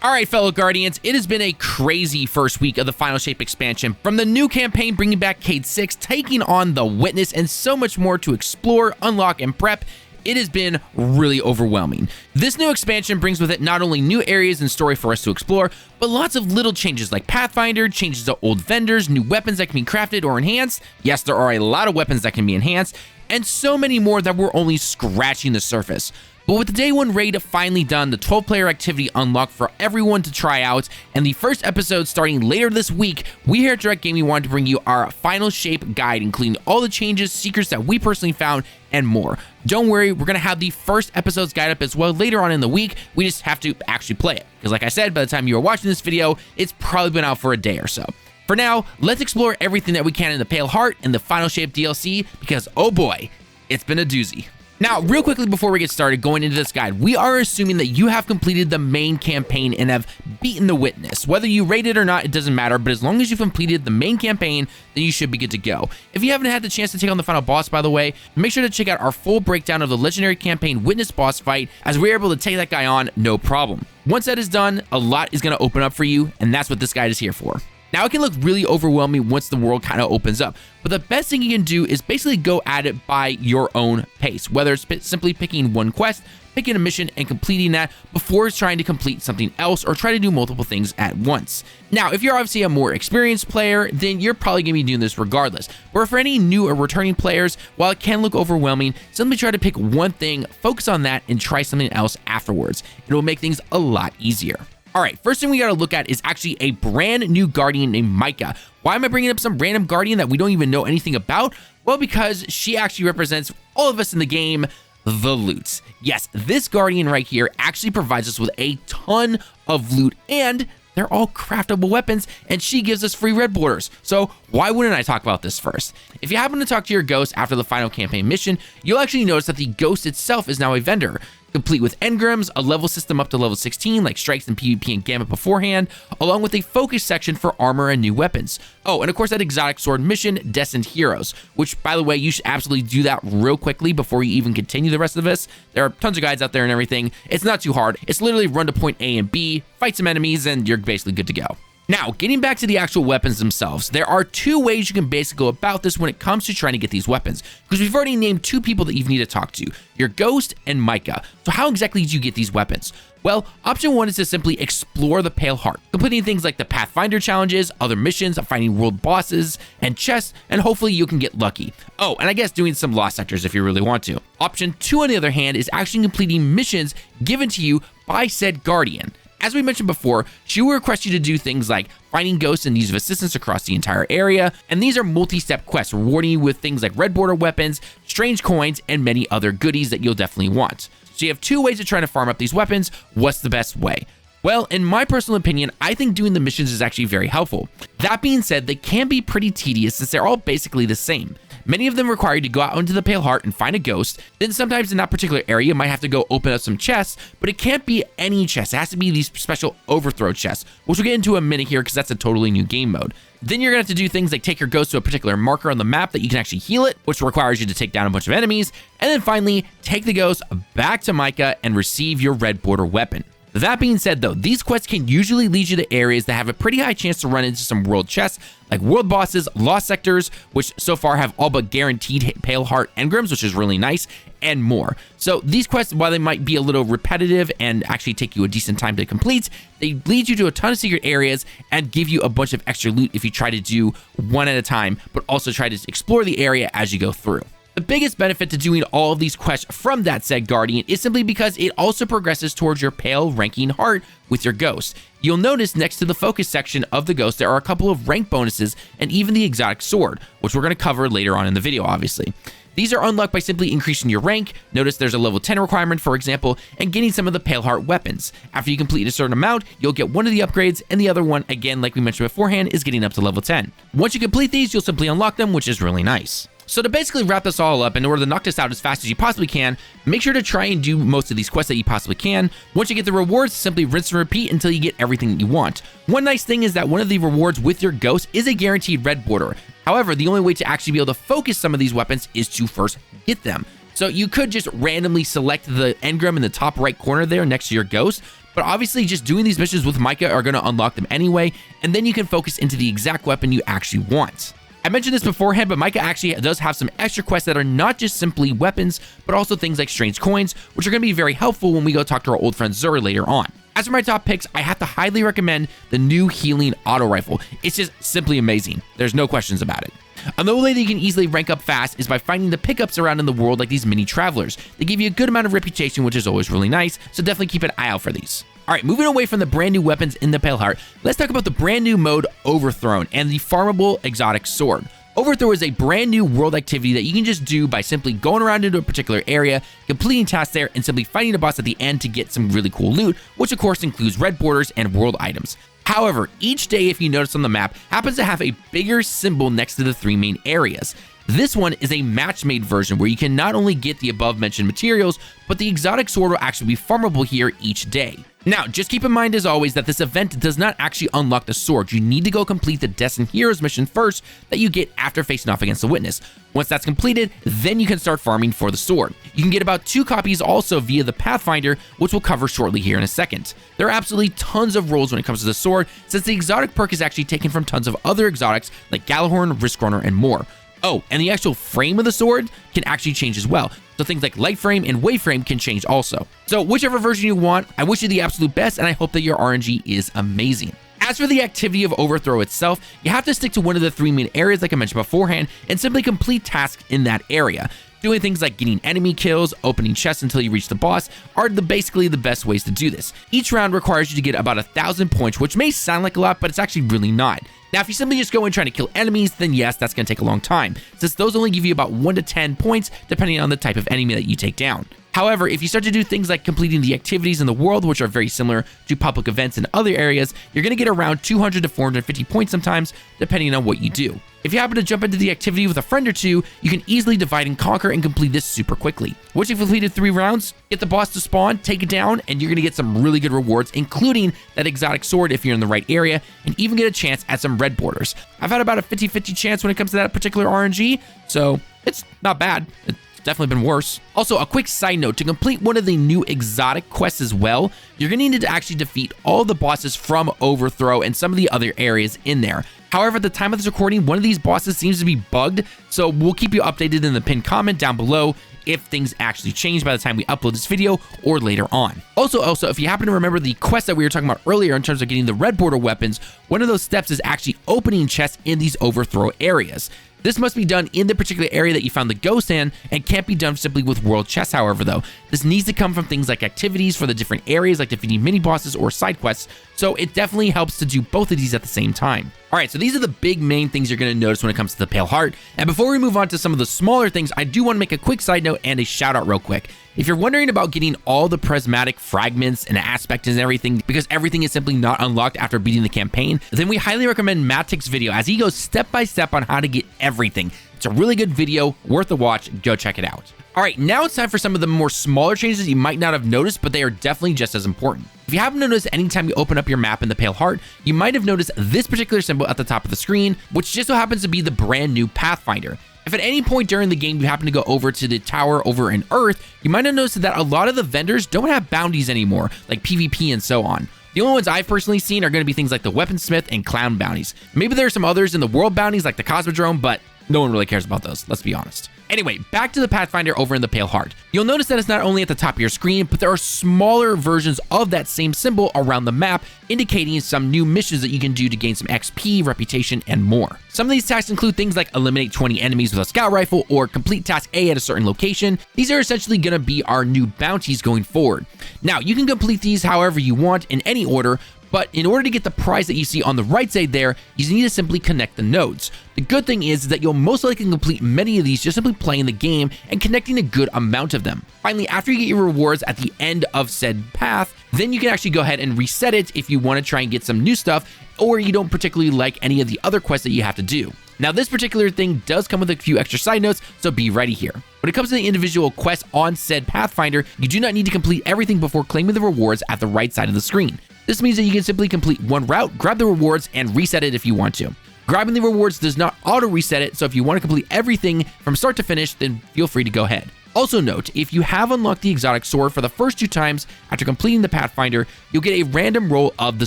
Alright fellow Guardians, it has been a crazy first week of the Final Shape expansion, from the new campaign bringing back Cade 6, taking on the Witness, and so much more to explore, unlock, and prep. It has been really overwhelming. This new expansion brings with it not only new areas and story for us to explore, but lots of little changes like Pathfinder, changes to old vendors, new weapons that can be crafted or enhanced. Yes, there are a lot of weapons that can be enhanced, and so many more that we're only scratching the surface. But with the day 1 raid finally done, the 12-player activity unlocked for everyone to try out, and the first episode starting later this week, we here at Direct Gaming wanted to bring you our Final Shape guide, including all the changes, secrets that we personally found, and more. Don't worry, we're going to have the first episode's guide up as well later on in the week. We just have to actually play it, because like I said, by the time you are watching this video, it's probably been out for a day or so. For now, let's explore everything that we can in the Pale Heart and the Final Shape DLC, because oh boy, it's been a doozy. Now, real quickly before we get started going into this guide, we are assuming that you have completed the main campaign and have beaten the Witness. Whether you rated or not, it doesn't matter, but as long as you've completed the main campaign, then you should be good to go. If you haven't had the chance to take on the final boss, by the way, make sure to check out our full breakdown of the legendary campaign Witness boss fight, as we're able to take that guy on no problem. Once that is done, a lot is going to open up for you, and that's what this guide is here for. Now, it can look really overwhelming once the world kind of opens up, but the best thing you can do is basically go at it by your own pace, whether it's simply picking one quest, picking a mission, and completing that before trying to complete something else or try to do multiple things at once. Now, if you're obviously a more experienced player, then you're probably going to be doing this regardless. But for any new or returning players, while it can look overwhelming, simply try to pick one thing, focus on that, and try something else afterwards. It will make things a lot easier. Alright, first thing we gotta look at is actually a brand new Guardian named Micah. Why am I bringing up some random Guardian that we don't even know anything about? Well, because she actually represents all of us in the game, the loot. Yes, this Guardian right here actually provides us with a ton of loot, and they're all craftable weapons, and she gives us free red borders. So why wouldn't I talk about this first? If you happen to talk to your ghost after the final campaign mission, you'll actually notice that the ghost itself is now a vendor, complete with engrams, a level system up to level 16 like strikes and PvP and Gambit beforehand, along with a focus section for armor and new weapons. Oh, and of course that exotic sword mission, Destined Heroes, which by the way, you should absolutely do that real quickly before you even continue the rest of this. There are tons of guides out there and everything. It's not too hard. It's literally run to point A and B, fight some enemies, and you're basically good to go. Now, getting back to the actual weapons themselves, there are two ways you can basically go about this when it comes to trying to get these weapons, because we've already named two people that you need to talk to, your ghost and Micah. So how exactly do you get these weapons? Well, option 1 is to simply explore the Pale Heart, completing things like the Pathfinder challenges, other missions, finding world bosses, and chests, and hopefully you can get lucky. Oh, and I guess doing some lost sectors if you really want to. Option 2, on the other hand, is actually completing missions given to you by said Guardian. As we mentioned before, she will request you to do things like finding ghosts and use of assistance across the entire area, and these are multi-step quests rewarding you with things like red border weapons, strange coins, and many other goodies that you'll definitely want. So you have two ways of trying to farm up these weapons. What's the best way? Well, in my personal opinion, I think doing the missions is actually very helpful. That being said, they can be pretty tedious since they're all basically the same. Many of them require you to go out into the Pale Heart and find a ghost. Then sometimes in that particular area, you might have to go open up some chests, but it can't be any chest. It has to be these special overthrow chests, which we'll get into in a minute here because that's a totally new game mode. Then you're going to have to do things like take your ghost to a particular marker on the map that you can actually heal it, which requires you to take down a bunch of enemies. And then finally, take the ghost back to Micah and receive your red border weapon. That being said though, these quests can usually lead you to areas that have a pretty high chance to run into some world chests, like world bosses, lost sectors, which so far have all but guaranteed Pale Heart engrams, which is really nice, and more. So these quests, while they might be a little repetitive and actually take you a decent time to complete, they lead you to a ton of secret areas and give you a bunch of extra loot if you try to do one at a time, but also try to explore the area as you go through. The biggest benefit to doing all of these quests from that said Guardian is simply because it also progresses towards your Pale ranking heart with your ghost. You'll notice next to the focus section of the ghost there are a couple of rank bonuses and even the exotic sword, which we're going to cover later on in the video obviously. These are unlocked by simply increasing your rank. Notice there's a level 10 requirement, for example, and getting some of the Pale Heart weapons. After you complete a certain amount, you'll get one of the upgrades, and the other one, again, like we mentioned beforehand, is getting up to level 10. Once you complete these, you'll simply unlock them, which is really nice. So to basically wrap this all up, in order to knock this out as fast as you possibly can, make sure to try and do most of these quests that you possibly can. Once you get the rewards, simply rinse and repeat until you get everything that you want. One nice thing is that one of the rewards with your ghost is a guaranteed red border. However, the only way to actually be able to focus some of these weapons is to first get them. So you could just randomly select the engram in the top right corner there next to your ghost, but obviously just doing these missions with Micah are going to unlock them anyway, and then you can focus into the exact weapon you actually want. I mentioned this beforehand, but Micah actually does have some extra quests that are not just simply weapons, but also things like strange coins, which are going to be very helpful when we go talk to our old friend Xur later on. As for my top picks, I have to highly recommend the new healing auto rifle. It's just simply amazing. There's no questions about it. Another way that you can easily rank up fast is by finding the pickups around in the world like these mini travelers. They give you a good amount of reputation, which is always really nice, so definitely keep an eye out for these. Alright, moving away from the brand new weapons in the Pale Heart, let's talk about the brand new mode Overthrown and the farmable exotic sword. Overthrow is a brand new world activity that you can just do by simply going around into a particular area, completing tasks there, and simply fighting a boss at the end to get some really cool loot, which of course includes red borders and world items. However, each day, if you notice on the map, happens to have a bigger symbol next to the 3 main areas. This one is a match-made version where you can not only get the above-mentioned materials, but the exotic sword will actually be farmable here each day. Now, just keep in mind as always that this event does not actually unlock the sword. You need to go complete the Destined Heroes mission first that you get after facing off against the Witness. Once that's completed, then you can start farming for the sword. You can get about 2 copies also via the Pathfinder, which we'll cover shortly here in a second. There are absolutely tons of rolls when it comes to the sword, since the exotic perk is actually taken from tons of other exotics like Galahorn, Riskrunner, and more. Oh, and the actual frame of the sword can actually change as well. So things like light frame and wave frame can change also. So whichever version you want, I wish you the absolute best, and I hope that your RNG is amazing. As for the activity of Overthrow itself, you have to stick to one of the 3 main areas like I mentioned beforehand and simply complete tasks in that area. Doing things like getting enemy kills, opening chests until you reach the boss are basically the best ways to do this. Each round requires you to get about 1,000 points, which may sound like a lot, but it's actually really not. Now, if you simply just go in trying to kill enemies, then yes, that's going to take a long time, since those only give you about 1 to 10 points depending on the type of enemy that you take down. However, if you start to do things like completing the activities in the world, which are very similar to public events in other areas, you're going to get around 200 to 450 points sometimes, depending on what you do. If you happen to jump into the activity with a friend or two, you can easily divide and conquer and complete this super quickly. Once you've completed 3 rounds, get the boss to spawn, take it down, and you're going to get some really good rewards, including that exotic sword if you're in the right area, and even get a chance at some red borders. I've had about a 50-50 chance when it comes to that particular RNG, so it's not bad. It's definitely been worse. Also, a quick side note, to complete one of the new exotic quests as well, you're going to need to actually defeat all the bosses from Overthrow and some of the other areas in there. However, at the time of this recording, one of these bosses seems to be bugged, so we'll keep you updated in the pinned comment down below if things actually change by the time we upload this video or later on. Also, if you happen to remember the quest that we were talking about earlier in terms of getting the red border weapons, one of those steps is actually opening chests in these Overthrow areas. This must be done in the particular area that you found the ghost in and can't be done simply with world chests, however, though. This needs to come from things like activities for the different areas like defeating mini bosses or side quests, so it definitely helps to do both of these at the same time. Alright, so these are the big main things you're going to notice when it comes to the Pale Heart, and before we move on to some of the smaller things, I do want to make a quick side note and a shout out real quick. If you're wondering about getting all the prismatic fragments and aspects and everything, because everything is simply not unlocked after beating the campaign, then we highly recommend Matic's video as he goes step by step on how to get everything. It's a really good video, worth a watch, go check it out. Alright, now it's time for some of the more smaller changes you might not have noticed, but they are definitely just as important. If you happen to notice anytime you open up your map in the Pale Heart, you might have noticed this particular symbol at the top of the screen, which just so happens to be the brand new Pathfinder. If at any point during the game you happen to go over to the tower over in Earth, you might have noticed that a lot of the vendors don't have bounties anymore, like PvP and so on. The only ones I've personally seen are going to be things like the Weaponsmith and Clown bounties. Maybe there are some others in the world bounties like the Cosmodrome, but no one really cares about those, let's be honest. Anyway, back to the Pathfinder over in the Pale Heart. You'll notice that it's not only at the top of your screen, but there are smaller versions of that same symbol around the map, indicating some new missions that you can do to gain some XP, reputation, and more. Some of these tasks include things like eliminate 20 enemies with a scout rifle or complete task A at a certain location. These are essentially going to be our new bounties going forward. Now, you can complete these however you want in any order, but in order to get the prize that you see on the right side there, you need to simply connect the nodes. The good thing is that you'll most likely complete many of these just simply playing the game and connecting a good amount of them. Finally, after you get your rewards at the end of said path, then you can actually go ahead and reset it if you want to try and get some new stuff, or you don't particularly like any of the other quests that you have to do. Now, this particular thing does come with a few extra side notes, so be ready here. When it comes to the individual quests on said Pathfinder, you do not need to complete everything before claiming the rewards at the right side of the screen. This means that you can simply complete one route, grab the rewards, and reset it if you want to. Grabbing the rewards does not auto-reset it, so if you want to complete everything from start to finish, then feel free to go ahead. Also note, if you have unlocked the exotic sword for the first 2 times after completing the Pathfinder, you'll get a random roll of the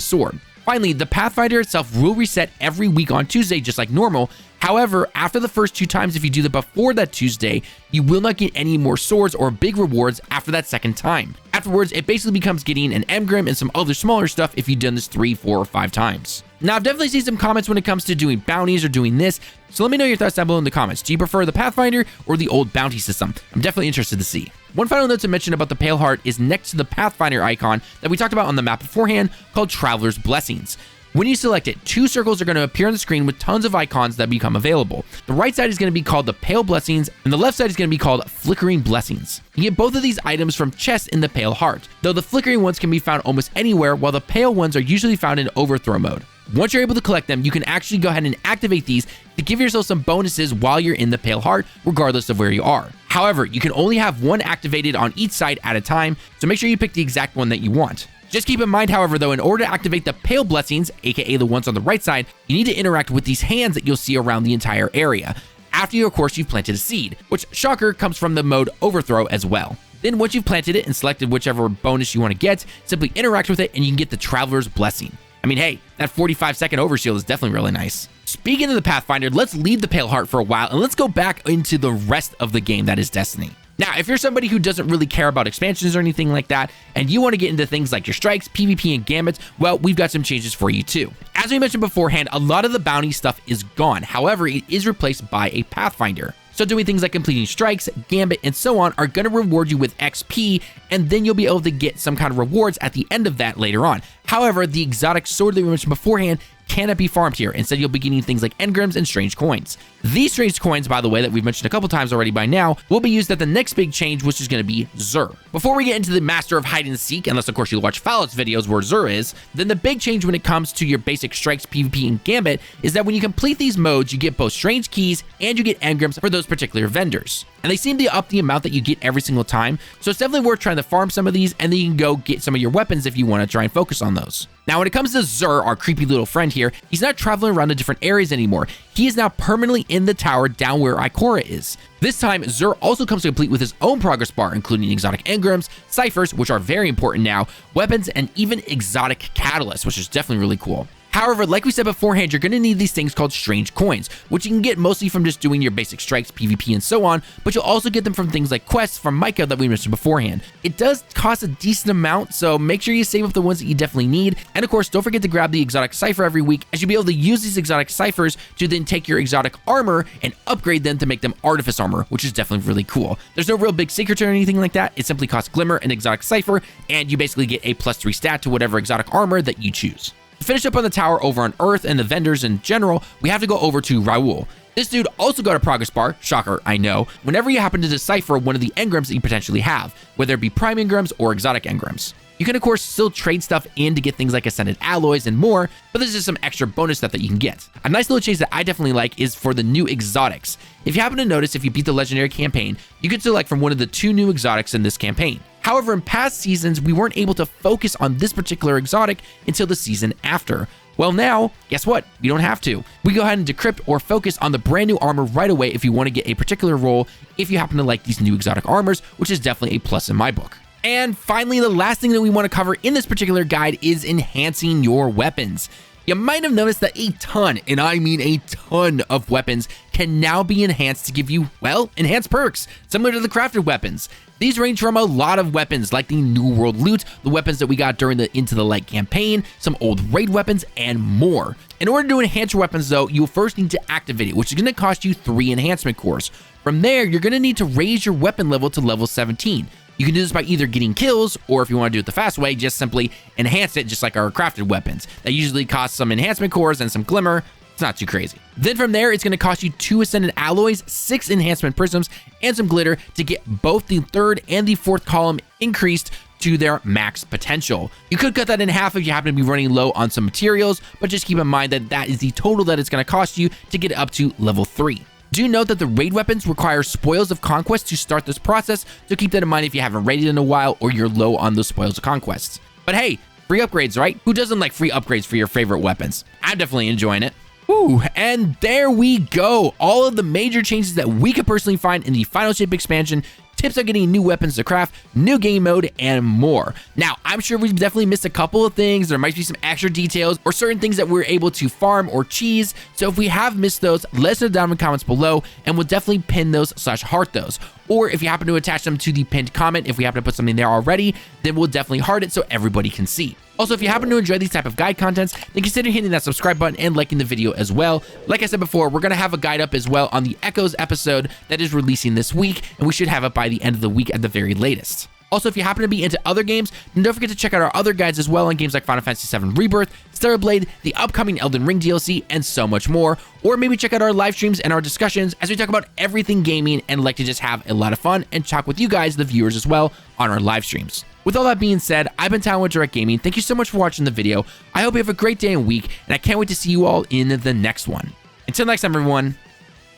sword. Finally, the Pathfinder itself will reset every week on Tuesday just like normal. However, after the first 2 times, if you do that before that Tuesday, you will not get any more swords or big rewards after that second time. Afterwards, it basically becomes getting an engram and some other smaller stuff if you've done this 3, 4, or 5 times. Now, I've definitely seen some comments when it comes to doing bounties or doing this, so let me know your thoughts down below in the comments. Do you prefer the Pathfinder or the old bounty system? I'm definitely interested to see. One final note to mention about the Pale Heart is next to the Pathfinder icon that we talked about on the map beforehand called Traveler's Blessings. When you select it, 2 circles are going to appear on the screen with tons of icons that become available. The right side is going to be called the Pale Blessings, and the left side is going to be called Flickering Blessings. You get both of these items from chests in the Pale Heart, though the flickering ones can be found almost anywhere, while the pale ones are usually found in overthrow mode. Once you're able to collect them, you can actually go ahead and activate these to give yourself some bonuses while you're in the Pale Heart, regardless of where you are. However, you can only have one activated on each side at a time, so make sure you pick the exact one that you want. Just keep in mind, however, though, in order to activate the Pale Blessings, aka the ones on the right side, you need to interact with these hands that you'll see around the entire area. After you, of course, you've planted a seed, which, shocker, comes from the mode Overthrow as well. Then once you've planted it and selected whichever bonus you want to get, simply interact with it and you can get the Traveler's Blessing. I mean, hey, that 45-second overshield is definitely really nice. Speaking of the Pathfinder, let's leave the Pale Heart for a while and let's go back into the rest of the game that is Destiny. Now, if you're somebody who doesn't really care about expansions or anything like that, and you want to get into things like your strikes, PvP, and Gambit, well, we've got some changes for you too. As we mentioned beforehand, a lot of the bounty stuff is gone. However, it is replaced by a Pathfinder. So doing things like completing strikes, Gambit, and so on are going to reward you with XP, and then you'll be able to get some kind of rewards at the end of that later on. However, the exotic sword that we mentioned beforehand cannot be farmed here. Instead, you'll be getting things like engrams and strange coins. These strange coins, by the way, that we've mentioned a couple times already by now, will be used at the next big change, which is going to be Xur. Before we get into the Master of Hide and Seek, unless of course you'll watch Fallout's videos where Xur is, then the big change when it comes to your basic strikes, PvP, and Gambit is that when you complete these modes, you get both strange keys and you get engrams for those particular vendors. And they seem to up the amount that you get every single time, so it's definitely worth trying to farm some of these, and then you can go get some of your weapons if you want to try and focus on those. Now, when it comes to Xur, our creepy little friend here, he's not traveling around to different areas anymore. He is now permanently in the tower down where Ikora is. This time, Xur also comes complete with his own progress bar, including exotic engrams, ciphers, which are very important now, weapons, and even exotic catalysts, which is definitely really cool. However, like we said beforehand, you're going to need these things called strange coins, which you can get mostly from just doing your basic strikes, PvP, and so on, but you'll also get them from things like quests from Micah that we mentioned beforehand. It does cost a decent amount, so make sure you save up the ones that you definitely need, and of course, don't forget to grab the exotic cipher every week, as you'll be able to use these exotic ciphers to then take your exotic armor and upgrade them to make them artifice armor, which is definitely really cool. There's no real big secret or anything like that. It simply costs glimmer and exotic cipher, and you basically get a +3 stat to whatever exotic armor that you choose. To finish up on the tower over on Earth and the vendors in general, we have to go over to Rahool. This dude also got a progress bar, shocker, I know, whenever you happen to decipher one of the engrams that you potentially have, whether it be prime engrams or exotic engrams. You can of course still trade stuff in to get things like ascended alloys and more, but this is some extra bonus stuff that you can get. A nice little change that I definitely like is for the new exotics. If you happen to notice, if you beat the legendary campaign, you can select from one of the 2 new exotics in this campaign. However, in past seasons, we weren't able to focus on this particular exotic until the season after. Well now, guess what? We don't have to. We go ahead and decrypt or focus on the brand new armor right away if you want to get a particular role if you happen to like these new exotic armors, which is definitely a plus in my book. And finally, the last thing that we want to cover in this particular guide is enhancing your weapons. You might have noticed that a ton, and I mean a ton of weapons can now be enhanced to give you, well, enhanced perks, similar to the crafted weapons. These range from a lot of weapons like the New World loot, the weapons that we got during the Into the Light campaign, some old raid weapons, and more. In order to enhance your weapons though, you'll first need to activate it, which is going to cost you 3 enhancement cores. From there, you're going to need to raise your weapon level to level 17. You can do this by either getting kills, or if you want to do it the fast way, just simply enhance it just like our crafted weapons. That usually costs some enhancement cores and some glimmer. It's not too crazy. Then from there, it's going to cost you 2 ascended alloys, 6 enhancement prisms, and some glitter to get both the 3rd and the 4th column increased to their max potential. You could cut that in half if you happen to be running low on some materials, but just keep in mind that that is the total that it's going to cost you to get up to level 3. Do note that the raid weapons require Spoils of Conquest to start this process, so keep that in mind if you haven't raided in a while or you're low on those Spoils of Conquest. But hey, free upgrades, right? Who doesn't like free upgrades for your favorite weapons? I'm definitely enjoying it. Ooh, and there we go. All of the major changes that we could personally find in the Final Shape expansion tips on getting new weapons to craft, new game mode, and more. Now, I'm sure we've definitely missed a couple of things. There might be some extra details or certain things that we're able to farm or cheese. So if we have missed those, let us know down in the comments below, and we'll definitely pin those / heart those. Or if you happen to attach them to the pinned comment, if we happen to put something there already, then we'll definitely heart it so everybody can see. Also, if you happen to enjoy these type of guide contents, then consider hitting that subscribe button and liking the video as well. Like I said before, we're going to have a guide up as well on the Echoes episode that is releasing this week, and we should have it by the end of the week at the very latest. Also, if you happen to be into other games, then don't forget to check out our other guides as well on games like Final Fantasy VII Rebirth, Stellar Blade, the upcoming Elden Ring DLC, and so much more. Or maybe check out our live streams and our discussions as we talk about everything gaming and like to just have a lot of fun and talk with you guys, the viewers, as well on our live streams. With all that being said, I've been Talon with Direct Gaming. Thank you so much for watching the video. I hope you have a great day and week, and I can't wait to see you all in the next one. Until next time, everyone,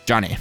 Johnny.